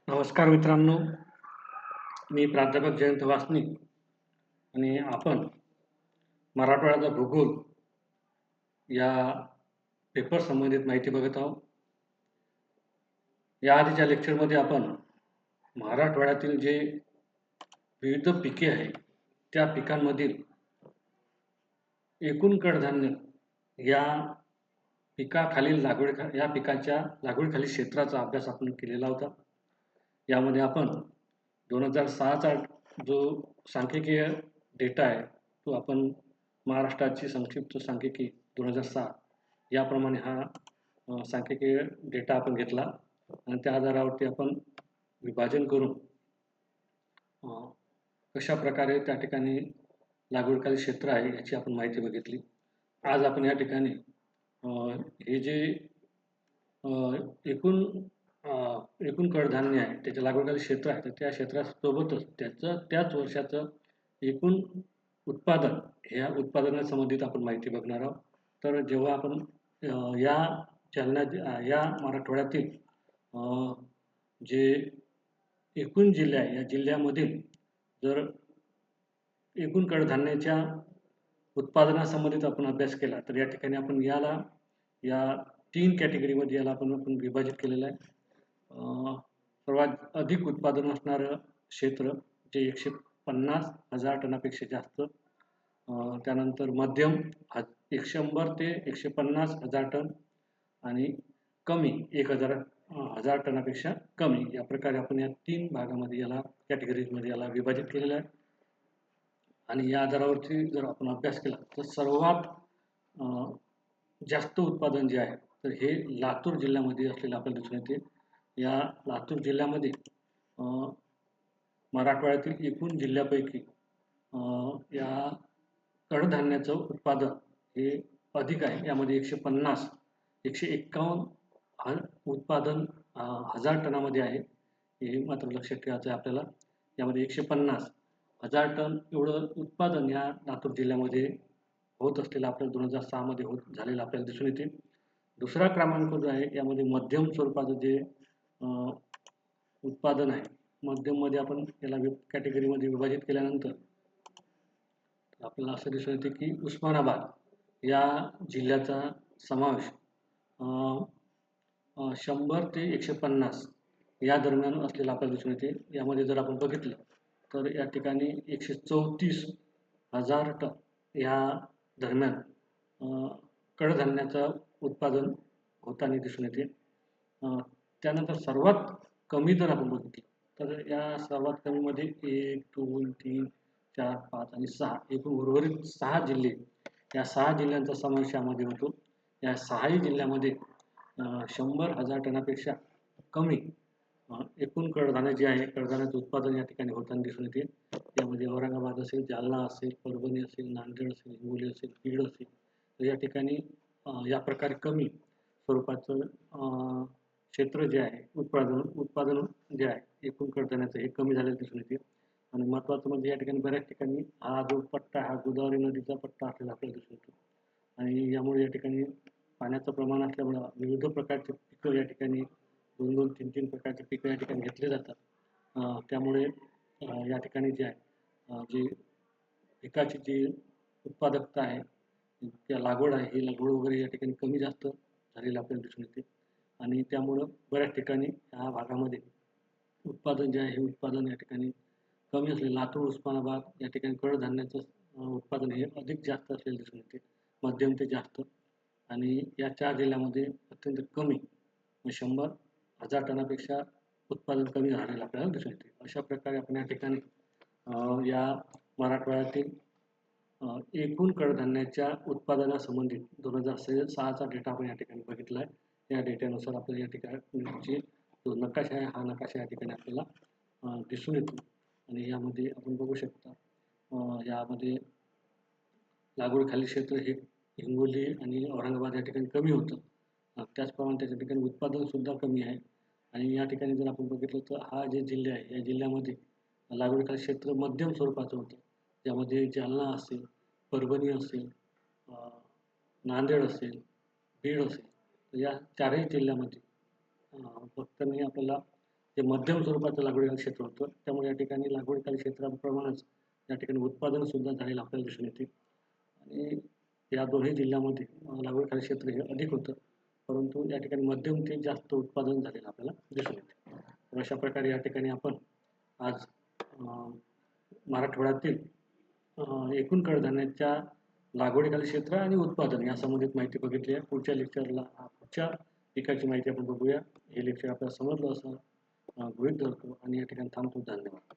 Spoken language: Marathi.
नमस्कार मित्रांनो, मी प्राध्यापक जयंत वासनिक आणि आपण मराठवाड्याचा भूगोल या पेपर संबंधित माहिती बघत आहोत. या आधीच्या लेक्चरमध्ये आपण मराठवाड्यातील जे विविध पिके आहेत त्या पिकांमधील एकूण कडधान्य या पिकाखालील या पिकाच्या लागवडीखालील क्षेत्राचा अभ्यास आपण केलेला होता. यामध्ये आपण 2006चा जो सांख्यिकीय डेटा आहे तो आपण महाराष्ट्राची संक्षिप्त सांख्यिकी 2006 याप्रमाणे हा सांख्यिकीय डेटा आपण घेतला आणि त्या आधारावरती आपण विभाजन करून कशा प्रकारे त्या ठिकाणी लागवडीखालील क्षेत्र आहे याची आपण माहिती बघितली. आज आपण या ठिकाणी हे जे एकूण कडधान्य आहे त्याच्या लागवडीखालील क्षेत्र आहे तर त्या क्षेत्रासोबतच त्याच वर्षाचं एकूण उत्पादन ह्या उत्पादनासंबंधित आपण माहिती बघणार आहोत. तर जेव्हा आपण या मराठवाड्यातील जे एकूण जिल्हे आहे या जिल्ह्यामधील जर एकूण कडधान्याच्या उत्पादनासंबंधित आपण अभ्यास केला तर या ठिकाणी आपण या 3 कॅटेगरीमध्ये आपण विभाजित केलेलं आहे. सर्वात अधिक उत्पादन असणारं क्षेत्र जे 150,000 टनापेक्षा जास्त, त्यानंतर मध्यम 100 ते 150,000 टन आणि कमी 1,000 टनापेक्षा कमी. या प्रकारे आपण या 3 भागामध्ये कॅटेगरीजमध्ये विभाजित केलेलं आहे. आणि या आधारावरती जर आपण अभ्यास केला तर सर्वात जास्त उत्पादन जे आहे तर हे लातूर जिल्ह्यामध्ये असलेलं आपल्याला दिसून येते. या लातूर जिल्ह्यामध्ये मराठवाड्यातील एकूण जिल्ह्यापैकी या कडधान्याचं उत्पादन हे अधिक आहे. यामध्ये 151 उत्पादन 1,000 टनामध्ये आहे. हे मात्र लक्षात ठेवायचं आहे आपल्याला. यामध्ये 150,000 टन एवढं उत्पादन या लातूर जिल्ह्यामध्ये होत असलेलं आपल्याला 2006 मध्ये झालेलं आपल्याला दिसून येते. दुसरा क्रमांक जो आहे यामध्ये मध्यम स्वरूपाचं जे उत्पादन आहे, मध्यम मध्ये आपण याला कॅटेगरीमध्ये विभाजित केल्यानंतर आपल्याला असं दिसून येते की उस्मानाबाद या जिल्ह्याचा समावेश 100 ते 150 या दरम्यान असलेला आपल्याला दिसून येते. यामध्ये जर आपण बघितलं तर या ठिकाणी 134,000 टन या दरम्यान कडधान्याचं उत्पादन होताना दिसून येते. त्यानंतर सर्वात कमी जर आपण बघितलं तर या सर्वात कमीमध्ये 1, 2, 3, 4, 5 आणि 6 एकूण उर्वरित 6 जिल्हे, या 6 जिल्ह्यांचा समावेश यामध्ये होतो. या 6ही जिल्ह्यामध्ये 100,000 टनापेक्षा कमी एकूण कडधान्य जे आहे कडधान्याचं उत्पादन या ठिकाणी होताना दिसून येते. यामध्ये औरंगाबाद असेल, जालना असेल, परभणी असेल, नांदेड असेल, हिंगोली असेल, बीड असेल, तर या ठिकाणी या प्रकारे कमी स्वरूपाचं क्षेत्र जे आहे उत्पादन जे आहे एकूण कडधान्याचं हे कमी झालेलं दिसून येते. आणि महत्त्वाचं म्हणजे या ठिकाणी बऱ्याच ठिकाणी हा जो पट्टा हा गोदावरी नदीचा पट्टा असलेला आपल्याला दिसून येतो. आणि यामुळे या ठिकाणी पाण्याचं प्रमाण असल्यामुळं विविध प्रकारचे पिकं या ठिकाणी 2-2, 3-3 प्रकारचे पिकं या ठिकाणी घेतले जातात. त्यामुळे या ठिकाणी जे आहे जी पिकाची जी उत्पादकता आहे त्या लागवड आहे ही लागवड वगैरे या ठिकाणी कमी जास्त झालेली आपल्याला दिसून येते. आणि त्यामुळं बऱ्याच ठिकाणी ह्या भागामध्ये उत्पादन जे आहे हे उत्पादन या ठिकाणी कमी असले. लातूर, उस्मानाबाद या ठिकाणी कडधान्याचं उत्पादन हे अधिक जास्त असलेलं दिसून येते, मध्यम ते जास्त. आणि या 4 जिल्ह्यामध्ये अत्यंत कमी 100,000 टनापेक्षा उत्पादन कमी झालेलं आपल्याला दिसून येते. अशा प्रकारे आपण या ठिकाणी या मराठवाड्यातील एकूण कडधान्याच्या उत्पादनासंबंधित 2006चा डेटा आपण या ठिकाणी बघितला आहे. या डेटानुसार आपल्याला या ठिकाणी जो नकाशा आहे हा नकाशा या ठिकाणी आपल्याला दिसून येतो. आणि यामध्ये आपण बघू शकता यामध्ये लागवडीखालील क्षेत्र हे हिंगोली आणि औरंगाबाद या ठिकाणी कमी होतं. त्याचप्रमाणे त्याच्या ठिकाणी उत्पादन सुद्धा कमी आहे. आणि या ठिकाणी जर आपण बघितलं तर हा जे जिल्हे आहे या जिल्ह्यामध्ये लागवडीखालील क्षेत्र मध्यम स्वरूपाचं होतं. ज्यामध्ये जालना असेल, परभणी असेल, नांदेड असेल, बीड असेल, तर या 4ही जिल्ह्यामध्ये फक्त नाही आपल्याला जे मध्यम स्वरूपाचं लागवडीखाली क्षेत्र होतं, त्यामुळे या ठिकाणी लागवडीखाली क्षेत्राप्रमाणेच या ठिकाणी उत्पादन सुद्धा झालेलं आपल्याला दिसून येते. आणि या दोन्ही जिल्ह्यामध्ये लागवडीखाली क्षेत्र हे अधिक होतं, परंतु या ठिकाणी मध्यम ते जास्त उत्पादन झालेलं आपल्याला दिसून येते. तर अशा प्रकारे या ठिकाणी आपण आज मराठवाड्यातील एकूण कडधान्याच्या लागवडीखाली क्षेत्र आणि उत्पादन या संबंधित माहिती बघितली आहे. पुढच्या लेक्चरला पुढच्या पिकाची माहिती आपण बघूया. हे लेक्चर आपल्याला समजलं असं गृहीत धरतो आणि या ठिकाणी थांबतो. धन्यवाद.